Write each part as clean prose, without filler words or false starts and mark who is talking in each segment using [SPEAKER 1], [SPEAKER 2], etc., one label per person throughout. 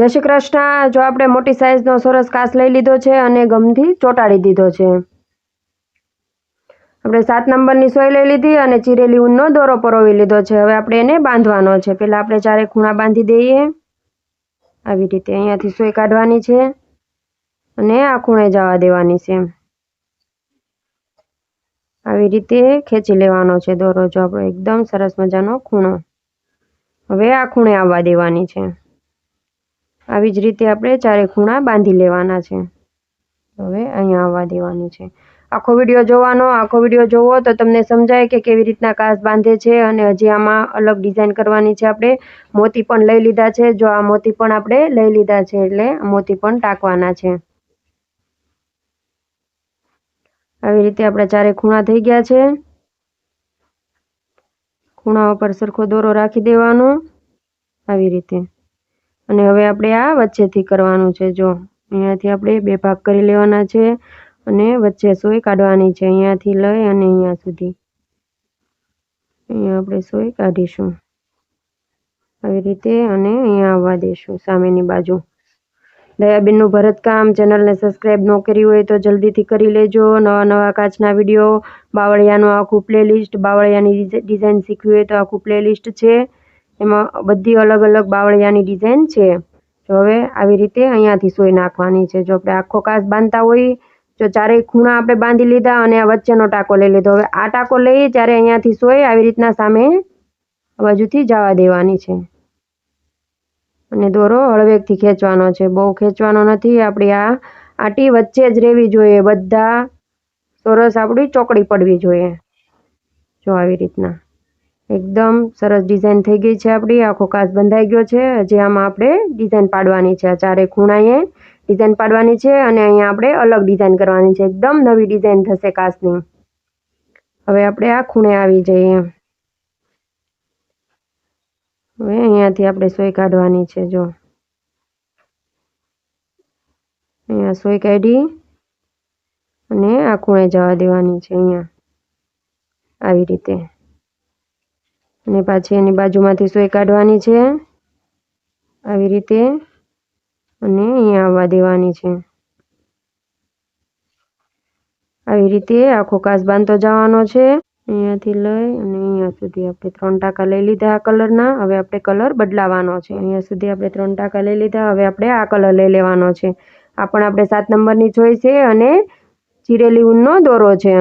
[SPEAKER 1] જય શ્રી કૃષ્ણ। જો આપણે મોટી સાઈઝનો સરસ કાચ લઈ લીધો છે અને ગમથી ચોંટાડી દીધો છે। આપણે 7 નંબરની સોય લઈ લીધી અને ચીરેલી ઊનનો દોરો પરોવી લીધો છે। હવે આપણે એને બાંધવાનો છે। પહેલાં આપણે ચારે ખૂણા બાંધી દઈએ। આવી રીતે અહીંયાથી સોય કાઢવાની છે અને આ ખૂણે જવા દેવાની છે। આવી રીતે ખેંચી લેવાનો છે દોરો, જો આપણો એકદમ સરસ મજાનો ખૂણો। હવે આ ખૂણે આવવા દેવાની છે। આવી જ રીતે આપણે ચારે ખૂણા બાંધી લેવાના છે। હવે અહીંયા આવવા દેવાની છે। આખો વિડીયો જોવાનો। આખો વિડીયો જોવો તો તમને સમજાય કે કેવી રીતના કાચ બાંધે છે। અને હજી આમાં અલગ ડિઝાઇન કરવાની છે। આપણે મોતી પણ લઈ લીધા છે। જો આ મોતી પણ આપણે લઈ લીધા છે, એટલે મોતી પણ ટાંકવાના છે। આવી રીતે આપણા ચારે ખૂણા થઈ ગયા છે। ખૂણા ઉપર સરખો દોરો રાખી દેવાનો આવી રીતે। અને હવે આપણે આ વચ્ચેથી કરવાનું છે। જો અહીંયાથી આપણે 2 ભાગ કરી લેવાના છે અને વચ્ચે સોય કાઢવાની છે। અહીંયાથી લઈ અને અહીંયા સુધી અહીંયા આપણે સોય કાઢીશું આવી રીતે અને અહીંયા આવવા દઈશું સામેની બાજુ। દયાબેનનું ભરતકામ ચેનલને સબસ્ક્રાઈબ ન કરી હોય તો જલ્દીથી કરી લેજો। નવા કાચના વિડીયો, બાવળિયાનું આખું પ્લેલિસ્ટ, બાવળિયાની ડિઝાઇન શીખવી હોય તો આખું પ્લેલિસ્ટ છે। એમાં બધી અલગ અલગ બાવળિયાની ડિઝાઇન છે। તો હવે આવી રીતે અહીંયાથી સોય નાખવાની છે। જો આપણે આખો કાચ બાંધતા હોઈએ, જો ચારેય ખૂણા આપણે બાંધી લીધા અને આ વચ્ચેનો ટાંકો લઈ લીધો। હવે આ ટાંકો લઈએ ત્યારે અહીંયાથી સોય આવી રીતના સામે બાજુથી જવા દેવાની છે અને દોરો હળવેકથી ખેંચવાનો છે, બહુ ખેંચવાનો નથી। આપણી આ આટી વચ્ચે જ રહેવી જોઈએ, બધા સરસ આપણી ચોકડી પડવી જોઈએ। જો આવી રીતના એકદમ સરસ ડિઝાઇન થઈ ગઈ છે આપણી। આખો કાચ બંધાઈ ગયો છે। હજી આમાં આપણે ડિઝાઇન પાડવાની છે। આ ચારે ખૂણાએ ડિઝાઇન પાડવાની છે અને અહીંયા આપણે અલગ ડિઝાઇન કરવાની છે। એકદમ નવી ડિઝાઇન થશે કાચની। હવે આપણે આ ખૂણે આવી જઈએ। હવે અહીંયાથી આપણે સોય કાઢવાની છે। જો અહીંયા સોય કાઢી અને આ ખૂણે જવા દેવાની છે અહીંયા આવી રીતે। અને પાછી એની બાજુમાંથી સોય કાઢવાની છે આવી રીતે અને અહીંયા આવવા દેવાની છે। આવી રીતે આખો કાચ બાંધતો જવાનો છે। અહીંયાથી લઈ અને અહીંયા સુધી આપણે 3 ટાંકા લઈ લીધા આ કલરના। હવે આપણે કલર બદલાવાનો છે। અહીંયા સુધી આપણે 3 ટાંકા લઈ લીધા। હવે આપણે આ કલર લઈ લેવાનો છે। આ પણ આપણે 7 નંબરની સોય છે અને ચીરેલી ઊનનો દોરો છે।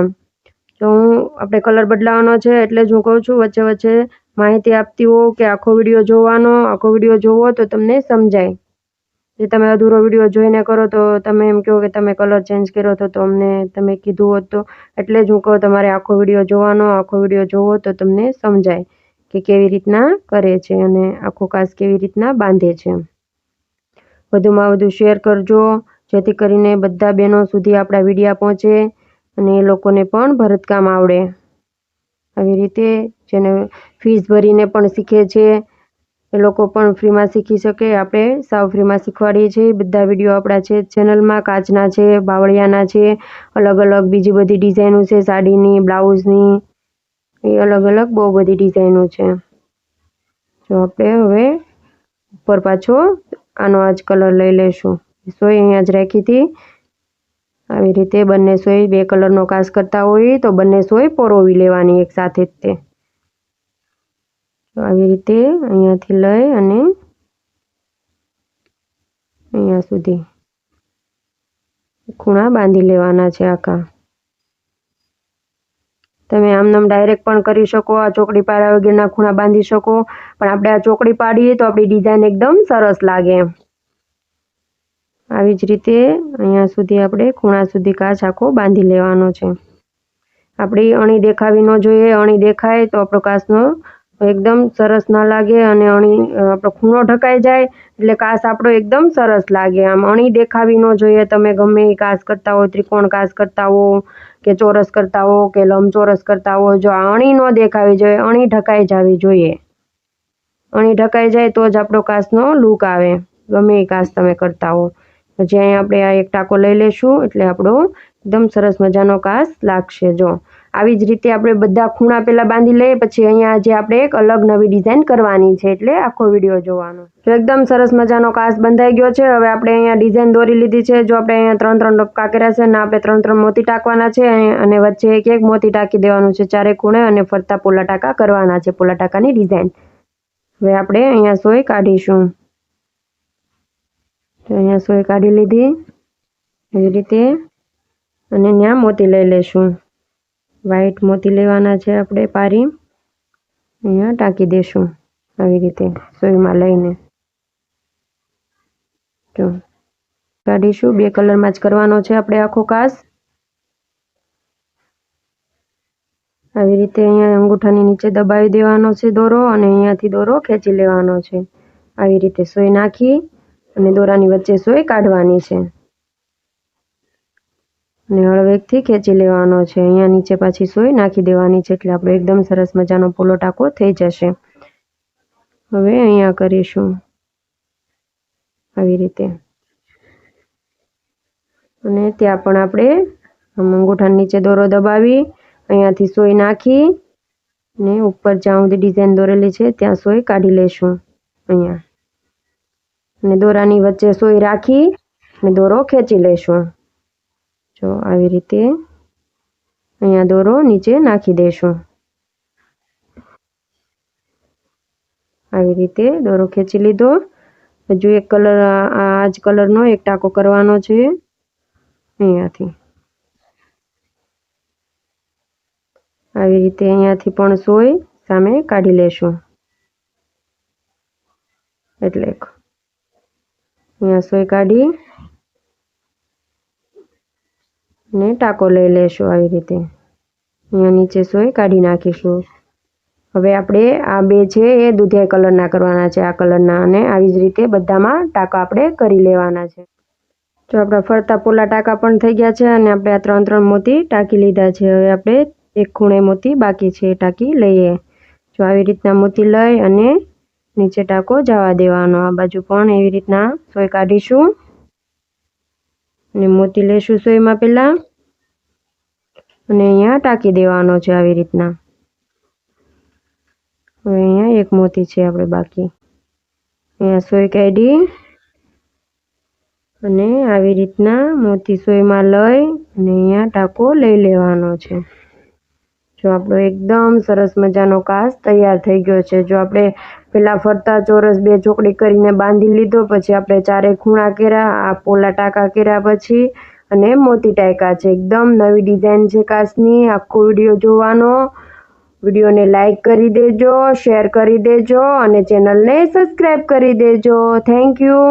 [SPEAKER 1] તો આપણે કલર બદલાવાનો છે, એટલે જ હું કહું છું વચ્ચે વચ્ચે માહિતી આપતી હોઉં કે આખો વિડીયો જોવાનો। આખો વિડીયો જોવો તો તમને સમજાય। જે તમે અધૂરો વિડીયો જોઈને કરો તો તમે એમ કહો કે તમે કલર ચેન્જ કર્યો હતો, તો અમને તમે કીધું હોત તો। એટલે જ હું કહું તમારે આખો વિડીયો જોવાનો। આખો વિડીયો જોવો તો તમને સમજાય કે કેવી રીતના કરે છે અને આખો કાચ કેવી રીતના બાંધે છે। વધુમાં વધુ શેર કરજો, જેથી કરીને બધા બહેનો સુધી આપણા વિડીયા પહોંચે અને એ લોકોને પણ ભરતકામ આવડે। આવી રીતે જેને ફીસ ભરીને પણ શીખે છે એ લોકો પણ ફ્રીમાં શીખી શકે। આપણે સાવ ફ્રીમાં શીખવાડીએ છીએ। બધા વિડીયો આપણા છે ચેનલમાં, કાચના છે, બાવળિયાના છે, અલગ અલગ બીજી બધી ડિઝાઇનો છે, સાડીની, બ્લાઉઝની, એ અલગ અલગ બહુ બધી ડિઝાઇનો છે। જો આપણે હવે ઉપર પાછો આનો આ જ કલર લઈ લઈશું। સોય અહીંયા જ રાખી હતી। આવી રીતે બંને સોય 2 કલરનો કાચ કરતા હોય તો બંને સોય પરોવી લેવાની એક સાથે જ તે। આવી રીતે અહીંયાથી લઈ અને અહીંયા સુધી ખૂણા બાંધી લેવાના છે આખા। તમે આમનામ ડાયરેક્ટ પણ કરી શકો, આ ચોકડી પાડ્યા વગરના ખૂણા બાંધી શકો, પણ આપણે આ ચોકડી પાડીએ તો આપણી ડિઝાઇન એકદમ સરસ લાગે। આવી જ રીતે અહીંયા સુધી આપણે ખૂણા સુધી કાચ આખો બાંધી લેવાનો છે। આપણી અણી દેખાવી ન જોઈએ। અણી દેખાય તો આપણો કાચનો એકદમ સરસ ના લાગે અને આપણો ખૂણો ઢકાઈ જાય એટલે કાચ આપણો એકદમ સરસ લાગે। આમ અણી દેખાવી ન જોઈએ। તમે ગમે એ કાચ કરતા હો, ત્રિકોણ કાચ કરતા હો કે ચોરસ કરતા હો કે લંબચોરસ કરતા હો, જો આ અણી ન દેખાવી જોઈએ, અણી ઢકાઈ જવી જોઈએ। અણી ઢકાઈ જાય તો જ આપણો કાચનો લુક આવે, ગમે એ કાચ તમે કરતા હો। પછી અહીંયા આપણે આ એક ટાંકો લઈ લઈશું એટલે આપણો એકદમ સરસ મજાનો કાચ લાગશે। જો આવી જ રીતે આપણે બધા ખૂણા પહેલાં બાંધી લઈએ, પછી અહીંયા જે આપણે એક અલગ નવી ડિઝાઇન કરવાની છે, એટલે આખો વિડીયો જોવાનો. તો એકદમ સરસ મજાનો કાચ બંધાઈ ગયો છે. હવે આપણે અહીંયા ડિઝાઇન દોરી લીધી છે. જો આપણે અહીંયા 3-3 ડબકા કર્યા છે અને આપણે 3-3 મોતી ટાંકવાના છે અને વચ્ચે એક મોતી ટાંકી દેવાનું છે ચારે ખૂણે અને ફરતા પોલા ટાંકા કરવાના છે, પોલા ટાંકાની ડિઝાઇન. હવે આપણે અહીંયા સોય કાઢીશું. તો અહીંયા સોય કાઢી લીધી એવી રીતે અને ત્યાં મોતી લઈ લેશું. વ્હાઈટ મોતી લેવાના છે આપણે પારી, અહીંયા ટાંકી દેશું આવી રીતે સોયમાં લઈને. જો કાઢીશું. 2 કલરમાં જ કરવાનો છે આપણે આખો કાચ. આવી રીતે અહીંયા અંગૂઠાની નીચે દબાવી દેવાનો છે દોરો અને અહીંયાથી દોરો ખેંચી લેવાનો છે. આવી રીતે સોય નાખી અને દોરાની વચ્ચે સોય કાઢવાની છે અને હળવેકથી ખેંચી લેવાનો છે. અહીંયા નીચે પાછી સોય નાખી દેવાની છે એટલે આપણો એકદમ સરસ મજાનો પોલો ટાંકો થઈ જશે. હવે અહીંયા કરીશું આવી રીતે અને ત્યાં પણ આપણે અંગૂઠાની નીચે દોરો દબાવી અહીંયાથી સોય નાખી ને ઉપર જ્યાં સુધી ડિઝાઇન દોરેલી છે ત્યાં સોય કાઢી લેશું અહીંયા અને દોરાની વચ્ચે સોય રાખી અને દોરો ખેંચી લેશું. જો આવી રીતે અહીંયા દોરો નીચે નાખી દેશું. આવી રીતે દોરો ખેંચી લીધો. હજુ એક કલર આ જ કલરનો એક ટાંકો કરવાનો છે અહીંયાથી. આવી રીતે અહીંયાથી પણ સોય સામે કાઢી લેશું. એટલે અહીંયા સોય કાઢી ને ટાંકો લઈ લેશું આવી રીતે. અહીંયા નીચે સોય કાઢી નાખીશું. હવે આપણે આ 2 છે એ દૂધિયા કલરના કરવાના છે, આ કલરના, અને આવી જ રીતે બધામાં ટાંકા આપણે કરી લેવાના છે. જો આપણા ફરતા પોલા ટાંકા પણ થઈ ગયા છે અને આપણે આ 3-3 મોતી ટાંકી લીધા છે. હવે આપણે એક ખૂણે મોતી બાકી છે એ ટાંકી લઈએ. જો આવી રીતના મોતી લઈ અને નીચે ટાંકો જવા દેવાનો. આ બાજુ પણ એવી રીતના સોય કાઢીશું અને મોતી લેશું સોયમાં પહેલાં અને અહીંયા ટાંકી દેવાનો છે આવી રીતના. હવે અહીંયા એક મોતી છે આપણે બાકી. અહીંયા સોય કાઢી અને આવી રીતના મોતી સોયમાં લઈ અને અહીંયા ટાંકો લઈ લેવાનો છે. જો આપણો એકદમ સરસ મજાનો કાચ તૈયાર થઈ ગયો છે. જો આપણે પહેલાં ફરતા ચોરસ 2 ચોકડી કરીને બાંધી લીધો, પછી આપણે 4 ખૂણા કર્યા, આ પોલા ટાંકા કર્યા પછી અને મોતી ટાંકા છે. એકદમ નવી ડિઝાઇન છે કાચની. આખો વિડીયો જોવાનો. વિડીયોને લાઈક કરી દેજો, શેર કરી દેજો અને ચેનલને સબસ્ક્રાઈબ કરી દેજો. Thank you.